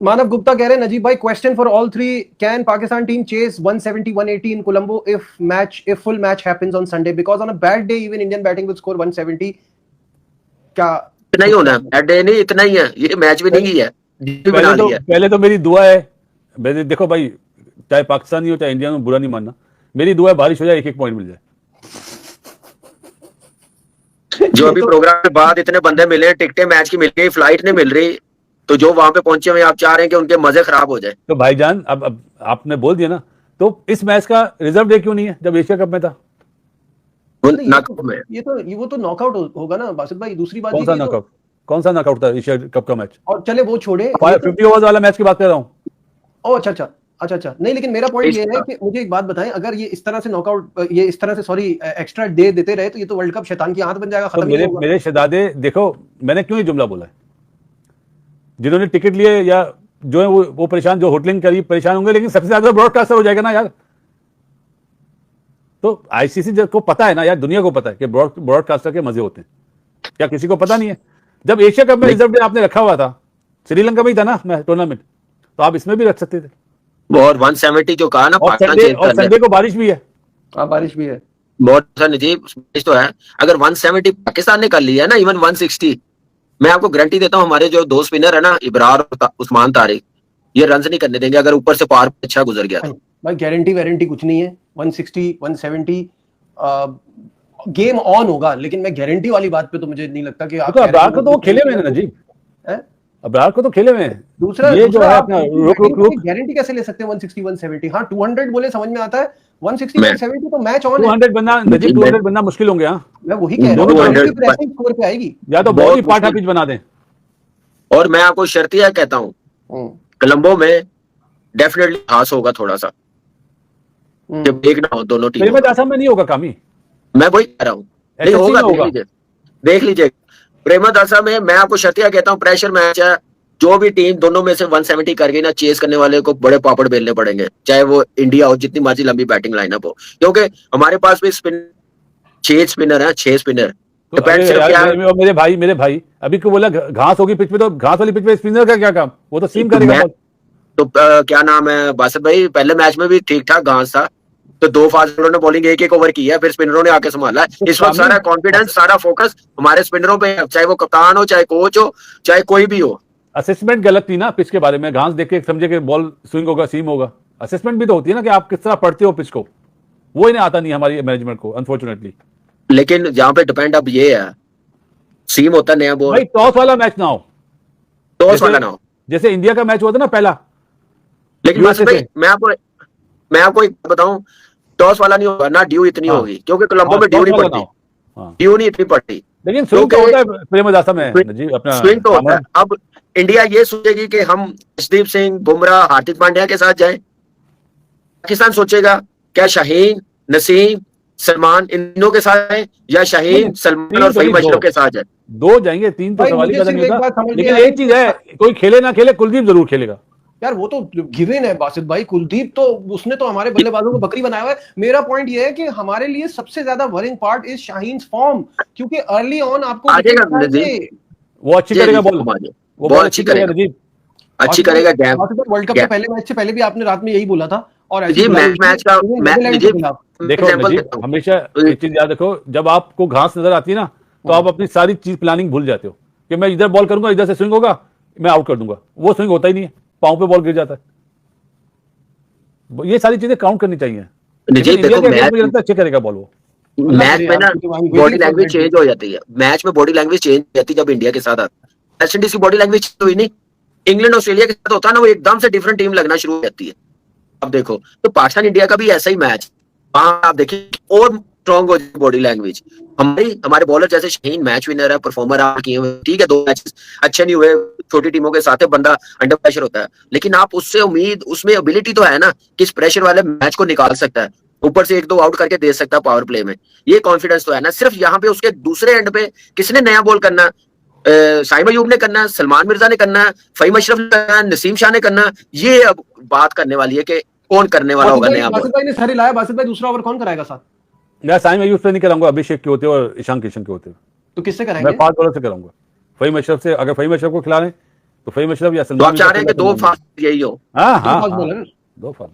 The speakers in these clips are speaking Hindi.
मानव गुप्ता कह रहे हैं नजीब भाई, question for all three, can Pakistan team chess 170 180 in Colombo if full match happens on Sunday, because on a bad day even Indian batting will score 170? क्या इतना ही होना है, डे नहीं इतना ही है, ये मैच भी नहीं है। पहले तो मेरी दुआ है, देखो भाई, चाहे पाकिस्तानी हो चाहे इंडिया में, बुरा नहीं मानना, मेरी दुआ है बारिश हो जाए, एक एक पॉइंट मिल जाए। जो अभी प्रोग्राम के बाद इतने बंदे मिले, टिकटें मैच की मिल गई, फ्लाइट नहीं मिल रही, तो जो वहां पे पहुंचे हुए आप चाह रहे हैं कि उनके मजे खराब हो जाए। तो भाईजान अब आपने बोल दिया ना, तो इस मैच का रिजर्व डे क्यों नहीं है जब एशिया कप में था? वो तो नॉकआउट होगा ना बासित भाई। दूसरी बात, कौन सा नॉकआउट था एशिया कप का मैच? और चले वो छोड़े, 50 ओवर्स वाला मैच की बात कर रहा हूँ। ओह अच्छा, नहीं लेकिन मेरा पॉइंट ये है कि मुझे एक बात बताएं, अगर ये इस तरह से नॉकआउट, ये इस तरह से सॉरी एक्स्ट्रा डे देते रहे, तो ये तो वर्ल्ड कप शैतान की आंत बन जाएगा, खत्म तो मेरे शहजादे, देखो मैंने क्यों ये जुमला बोला है, जिन्होंने टिकट लिए या जो है वो परेशान, जो होटलिंग करी परेशान होंगे, लेकिन सबसे ज्यादा ब्रॉडकास्टर हो जाएगा ना यार। तो आईसीसी को पता है ना यार, दुनिया को पता है कि ब्रॉडकास्टर के मजे होते हैं, क्या किसी को पता नहीं है? जब एशिया कप में रिजर्व डे आपने रखा हुआ था, श्रीलंका में ही था ना टूर्नामेंट, तो आप इसमें भी रख सकते थे। और 170 जो कहा ना, और संडे को बारिश भी है। बारिश भी है बहुत नजीब, तो है। अगर 170 पाकिस्तान ने कर लिया ना, इवन 160, मैं आपको गारंटी देता हूं, हमारे जो दो स्पिनर है ना, इब्रार और उस्मान तारिक, ये रन नहीं करने देंगे अगर ऊपर से पार अच्छा गुजर गया तो। भाई गारंटी कुछ नहीं है, 160 170 गेम ऑन होगा, लेकिन मैं गारंटी वाली बात पे तो मुझे नहीं लगता कि आप अब्रार को तो खेले हुए हैं नजीब, अब्रार को तो खेले हुए हैं। दूसरा ये जो है अपना रुक गारंटी कैसे ले सकते हैं 160 170? हाँ 200 बोले समझ में आता है, 160 170 तो मैच ऑन है। 200 बनना नजीब, 200 बनना मुश्किल होंगे। हाँ मैं वही कह रहा हूं, स्कोर पे आएगी, या तो बहुत ही पार्ट पिच बना दें। और मैं आपको शर्तिया कहता हूं, कोलंबो में डेफिनेटली घास होगा थोड़ा सा, जब एक ना हो दोनों टीम में नहीं होगा कामी, मैं वही कह रहा हूँ, नहीं होगा, देख लीजिए प्रेमदासा में। मैं आपको शर्तिया कहता हूँ, प्रेशर मैच है, जो भी टीम दोनों में से 170 कर गई ना, चेस करने वाले को बड़े पापड़ बेलने पड़ेंगे, चाहे वो इंडिया हो, जितनी मर्जी लंबी बैटिंग लाइनअप हो, क्योंकि हमारे पास भी 6 स्पिनर है, 6 स्पिनर। तो मेरे भाई अभी को बोला घास होगी पिच पे, तो घास वाली पिच पे स्पिनर का क्या काम, वो तो सीम करेगा। तो क्या नाम है बासित भाई, पहले मैच में भी ठीक ठाक घास था, तो 2 फास्ट बॉलरों ने बॉलिंग एक ओवर की है, फिर स्पिनरों ने आके संभाला। इस वक्त सारा कॉन्फिडेंस, सारा फोकस हमारे स्पिनरों पे है, चाहे वो कप्तान हो, चाहे कोच हो, चाहे कोई भी हो। असेसमेंट गलत थी ना पिच के बारे में, घास देख के समझे कि बॉल स्विंग होगा, सीम होगा। असेसमेंट भी तो होती है ना कि आप किस तरह पढ़ते हो पिच को, वो इन्हें आता नहीं हमारी मैनेजमेंट को, अनफॉर्चुनेटली। लेकिन यहाँ पे डिपेंड अब ये है, सीम होता नया बॉल, भाई टॉस वाला मैच ना हो, टॉस वाला ना हो, जैसे इंडिया का मैच हुआ था ना पहला। लेकिन मैं आपको एक बताऊं, टॉस वाला नहीं होगा ना, ड्यू इतनी होगी, क्योंकि कोलंबो में ड्यू नहीं पड़ती, ड्यू नहीं इतनी पड़ती, लेकिन स्विंग तो होता है प्रेमदासा में जी, अपना स्विंग तो होता है। अब इंडिया ये सोचेगी कि हम अर्शदीप सिंह, बुमराह, हार्दिक पांड्या के साथ जाएं, पाकिस्तान सोचेगा क्या शाहीन, नसीम, सलमान इन तीनों के साथ जाएं, या शाहीन, सलमान और फहीम अशरफ के साथ जाएं? 2 जाएंगे, 3 तो सवाल ही पैदा नहीं होता। लेकिन एक चीज है, कोई खेले ना खेले, कुलदीप जरूर खेलेगा यार, वो तो गिवन है बासित भाई। कुलदीप तो उसने तो हमारे बल्लेबाजों को बकरी बनाया हुआ है। मेरा पॉइंट ये है कि हमारे लिए सबसे ज्यादा worrying part is Shaheen's form, क्योंकि अर्ली ऑन आपको वो अच्छी करेगा बॉल, वो बॉल अच्छी करेगा नजीब, अच्छी करेगा। वर्ल्ड कप के पहले मैच से पहले भी आपने रात में यही बोला था। और मैच का देखो नजीब, हमेशा एक चीज याद रखो, जब आपको घास नजर आती है ना, तो आप अपनी सारी चीज प्लानिंग भूल जाते हो कि मैं इधर बॉल करूंगा, इधर से स्विंग होगा, मैं आउट कर दूंगा। वो स्विंग होता ही नहीं है, पांव पे बॉल गिर जाता है। ये सारी चीजें काउंट करनी चाहिए। अच्छे करेगा बॉल वो। मैच में ना बॉडी लैंग्वेज चेंज हो जाती है, मैच में बॉडी लैंग्वेज चेंज हो जाती है जब इंडिया के साथ आता है। वेस्ट इंडीज की बॉडी लैंग्वेज हुई नहीं, इंग्लैंड ऑस्ट्रेलिया के साथ होता है ना, वो एकदम से डिफरेंट टीम लगना शुरू हो जाती है। अब देखो, तो पाकिस्तान इंडिया का भी ऐसा ही मैच, वहां आप देखिए और स्ट्रॉन्ग हो जाए बॉडी लैंग्वेज। हमारे बॉलर जैसे शाहीन मैच विनर है, परफॉर्मर आप किए हुए, ठीक है 2 मैचेस अच्छे नहीं हुए, छोटी टीमों के साथ बंदा अंडर प्रेशर होता है, लेकिन आप उससे उम्मीद, उसमें एबिलिटी तो है ना कि इस प्रेशर वाले मैच को निकाल सकता है, ऊपर से 1-2 आउट करके दे सकता है पावर प्ले में, ये कॉन्फिडेंस तो है ना। सिर्फ यहाँ पे उसके दूसरे एंड पे किसने नया बॉल करना, साइम अयूब ने करना, सलमान मिर्जा ने करना, फहीम अशरफ ने करना, नसीम शाह ने करना, ये अब बात करने वाली है कि कौन करने वाला होगा नया बॉल। बासित भाई ने सारी लाया, बासित भाई दूसरा ओवर कौन कराएगा साथ? मैं साइम अयूब से नहीं कराऊंगा, अभिषेक के होते और ईशान किशन के होते। तो किससे कराएंगे? मैं 5 बॉलर से कराऊंगा, फहीम अशरफ से। अगर फहीम अशरफ को खिला रहे तो फहीम अशरफ या तो सलमान आप चाह रहे हैं कि दो फास्ट यही हो, हाँ हाँ फास्ट हाँ, बॉलर। दो फास्ट।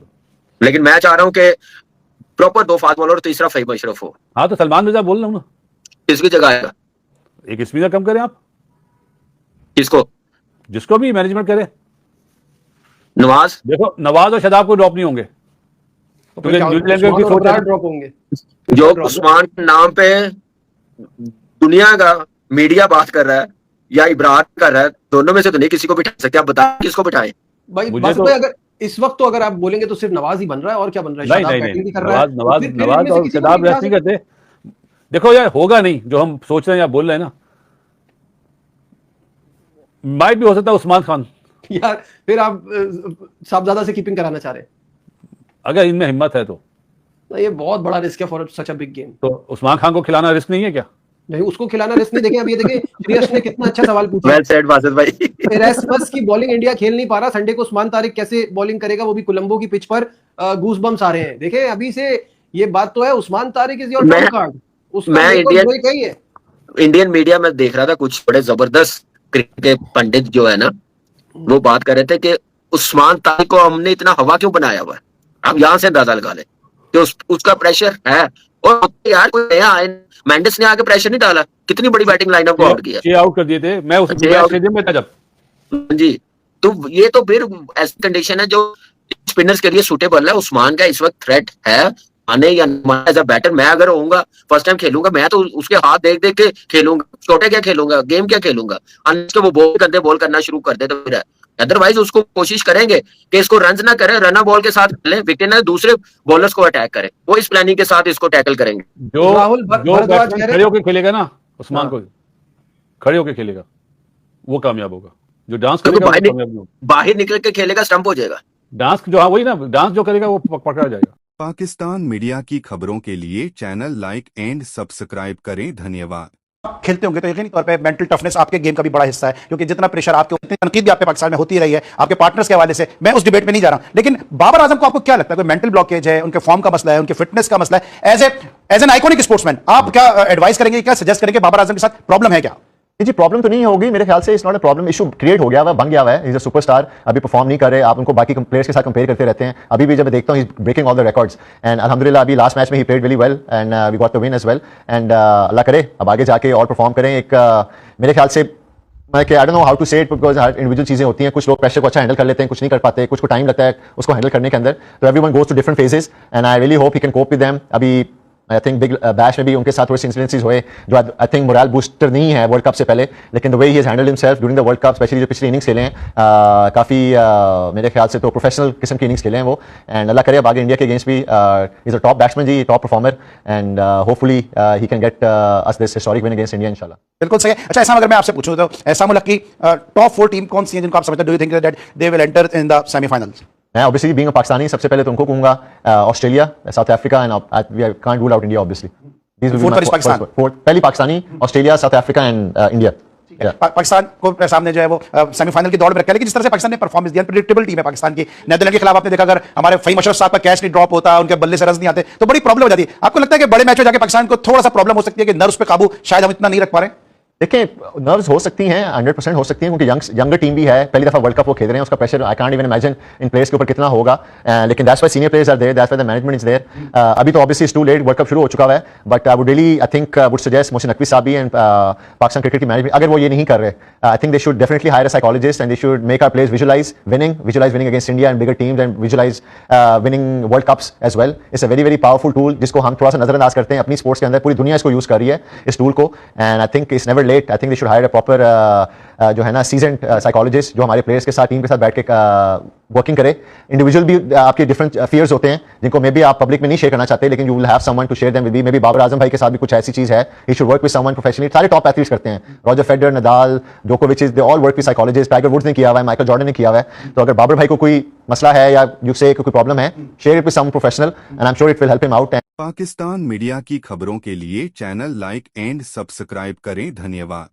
लेकिन मैं चाह रहा हूं कि प्रॉपर दो फास्ट बॉलर और तीसरा फहीम अशरफ हो। हाँ तो सलमान मिर्जा बोल रहा हूँ ना, किसकी जगह आएगा? एक स्पिनर कम करें आप, किसको? जिसको भी मैनेजमेंट करे। नवाज? देखो नवाज और शदाब को ड्रॉप नहीं होंगे, तो क्योंकि क्या न्यूजीलैंड उस्मान की और सोच है इब्रार ना। ड्रॉप होंगे? जो ड्रॉप। उस्मान के नाम पे दुनिया का मीडिया बात कर रहा है या इब्रार कर रहा है, दोनों में से तो नहीं किसी को बिठा सकते। आप बताएं किसको बिठाएं? भाई मुझे बासित तो भाई, अगर इस वक्त तो अगर आप बोलेंगे तो सिर्फ नवाज ही बन रहा है, और क्या बन रहा है? नहीं शादाब नहीं बैटिंग भी नहीं, कर रहा है, नवाज तो नवाज फिर नवाज इनमें से और किसी को शदाब नहीं रेस्ट बिठा नहीं सकते। करते। देखो यार होगा नहीं जो हम सोच रहे हैं या बोल रहे हैं ना, माइट भी हो सकता है उस्मान खान। यार फिर आप साहबजादा से कीपिंग कराना चाह रहे हैं? अगर इनमें हिम्मत है तो ये बहुत बड़ा रिस्क है for such a big game. तो उस्मान खान को खिलाना रिस्क नहीं है क्या? नहीं, उसको खिलाना रिस्क नहीं। देखें, अब ये देखें श्रेयस ने कितना अच्छा सवाल पूछा। वेल सेड बासित भाई। एरेस्मस की बॉलिंग इंडिया खेल नहीं पा रहा, संडे को उस्मान तारिक कैसे बॉलिंग करेगा, वो भी कोलंबो की पिच पर। गूस बम्स आ रहे हैं। देखें अभी से ये बात तो है, Usman Tariq is your Trump card. उसका मैं बिल्कुल ब्रेक ही है। इंडियन मीडिया में देख रहा था, कुछ बड़े जबरदस्त क्रिकेट के पंडित जो है ना, वो बात कर रहे थे कि उस्मान तारिक को हमने इतना हवा क्यों बनाया हुआ है। आप यहां से अंदाजा लगा लें कि उसका प्रेशर है। और यार कोई नया आए, मेंडिस ने आके प्रेशर नहीं डाला, कितनी बड़ी बैटिंग लाइनअप को आउट किया, 6 आउट कर दिए थे। मैं उस छह आउट। स्टेडियम में था जब। जी। तो ये तो फिर ऐसी कंडीशन है जो स्पिनर्स के लिए सूटेबल है। उस्मान का इस वक्त थ्रेट है आने या एज अ बैटर। मैं अगर होऊंगा, फर्स्ट टाइम खेलूंगा, मैं तो उसके हाथ देख देख के खेलूंगा। छोटे क्या खेलूंगा, गेम क्या खेलूंगा, अनलेस वो बॉल करना शुरू कर दे तो फिर है। अदरवाइज उसको कोशिश करेंगे कि इसको रन ना करें, रनर बॉल के साथ खेलें, विकेट ना दूसरे बॉलर्स को अटैक करें। वो इस प्लानिंग के साथ इसको टैकल करेंगे। जो राहुल जो भारद्वाज बैट्समैन कह रहे खड़े होकर खेलेगा ना, उस्मान हाँ। को खड़े होकर खेलेगा, वो कामयाब होगा। जो डांस तो करेगा वो बाहर कामयाब नहीं होगा। बाहर निकल के खेलेगा, स्टंप हो जाएगा। डांस जो, हाँ वही ना, डांस जो करेगा वो पकड़ा जाएगा। पाकिस्तान मीडिया की खबरों के लिए चैनल लाइक एंड सब्सक्राइब करें। धन्यवाद। आप खेलते होंगे तो यकीनी तौर पे मेंटल टफनेस आपके गेम का भी बड़ा हिस्सा है, क्योंकि जितना प्रेशर आपके, उतनी तनकीद भी आपके पाकिस्तान में होती रही है आपके पार्टनर्स के हवाले से। मैं उस डिबेट में नहीं जा रहा, लेकिन बाबर आजम को आपको क्या लगता है, कोई मेंटल ब्लॉकेज है, उनके फॉर्म का मसला है, उनके फिटनेस का मसला है? एज एन आइकॉनिक स्पोर्ट्समैन आप क्या एडवाइस करेंगे, क्या सजेस्ट करेंगे? बाबर आजम के साथ प्रॉब्लम है क्या? जी प्रॉब्लम तो नहीं होगी मेरे ख्याल से। It's not a problem, issue create हो गया हुआ, बन गया हुआ है। इज अ सुपरस्टार, अभी परफॉर्म नहीं कर रहे, आप उनको बाकी प्लेयर्स के साथ कंपेयर करते रहते हैं। अभी भी जब मैं देखता हूँ breaking all the records, and अल्हम्दुलिल्लाह अभी लास्ट मैच में ही played very well and we got the win as well. And Allah करे अब आगे जाके और परफॉर्म करें। एक मेरे ख्याल से मैं I don't know how to say it, because हर इंडिविजुअल चीजें होती हैं। कुछ लोग प्रेशर को अच्छा हैंडल कर लेते हैं, कुछ नहीं कर पाते, कुछ को टाइम लगता है उसको हैंडल करने के अंदर। तो everyone goes to different phases and I really hope he can cope with them. अभी आई थिंक बिग बैश में भी उनके साथ थोड़े से इंसिडेंसेस हुए जो आई थिंक मोरल बूस्टर नहीं है वर्ल्ड कप से पहले, लेकिन the way he has handled himself during the world cup, specially जो पिछली इनिंग्स खेले हैं, काफ़ी मेरे ख्याल से तो प्रोफेशनल किस्म की इनिंग्स खेले हैं वो। एंड अल्लाह करे अब आगे इंडिया के अगेंस्ट भी is a top batsman ji, top performer, and hopefully he can get us this historic win against India इंशाल्लाह। बिल्कुल सही है। अच्छा, ऐसा अगर मैं आपसे पूछूं तो ऐसा मुल्क की टॉप 4 टीम कौन सी है जिनको आप समझते हैं, do you think that they will enter in the semifinals? मैं ऑब्वियसली बीइंग अ पाकिस्तानी सबसे पहले तो उनको कहूंगा Australia, South Africa, and we can't rule out India obviously. पहली Pakistani, Australia, South Africa and India. Pakistan को सामने जो है वो सेमीफाइनल की दौड़ में रखा है, लेकिन जिस तरह से पाकिस्तान ने परफॉर्मेंस दिया, प्रेडिक्टेबल टीम है पाकिस्तान की। नीदरलैंड के खिलाफ आपने देखा, अगर हमारे फहीम अशरफ साहब का कैच नहीं ड्रॉप होता, उनके बल्ले से रन नहीं आते तो बड़ी प्रॉब्लम हो जाती है। आपको लगता है कि बड़े मैच में जाके पाकिस्तान को थोड़ा सा प्रॉब्लम हो सकती है कि नर्व्स पे काबू शायद हम इतना नहीं रख पा रहे हैं? देखिए नर्व्स हो सकती हैं, 100% हो सकती हैं, क्योंकि यंगर टीम भी है, पहली दफा वर्ल्ड कप वो खेल रहे हैं, उसका pressure I can't even imagine इन प्लेयर्स के ऊपर कितना होगा। लेकिन that's why senior players are there, that's why the management is there. अभी तो obviously it's too late, world cup शुरू हो चुका है, but I would really I think would suggest Mohsin Naqvi साहब भी एंड पाकिस्तान क्रिकेट की मैनेजमेंट, अगर वो ये नहीं कर रहे, I think they should definitely hire a psychologist and they should make our players visualise winning against India and bigger teams and visualise winning world cups as well. It's a very very powerful tool जिसको हम थोड़ा सा नजरअंदाज करते हैं अपनी स्पोर्ट्स के अंदर। पूरी दुनिया इसको यूज कर रही है इस टूल को, and I think it's never late. I think they should hire proper जो है ना सीजन साइकोलॉजिस्ट जो हमारे प्लेयर्स के साथ, टीम के साथ बैठ के वर्किंग करे। इंडिविजुअल भी आपके डिफरेंट फियर्स होते हैं जिनको मे बी आप पब्लिक में नहीं शेयर करना चाहते, लेकिन you will have someone to share them with me. Maybe Babar Azam भाई के साथ भी कुछ ऐसी चीज है, he should work with someone professionally. सारे टॉप एथलीट्स करते हैं, रॉजर फेडरर, नडाल, जोकोविच, they all work with psychologist. Tiger Woods ने किया हुआ है, माइकल जॉर्डन ने किया हुआ है। तो अगर बाबर भाई को कोई मसला है या यू से कोई प्रॉब्लम है, share it with some professional and I am sure it will help him out. Pakistan media की खबरों के लिए चैनल लाइक एंड सब्सक्राइब करें। धन्यवाद।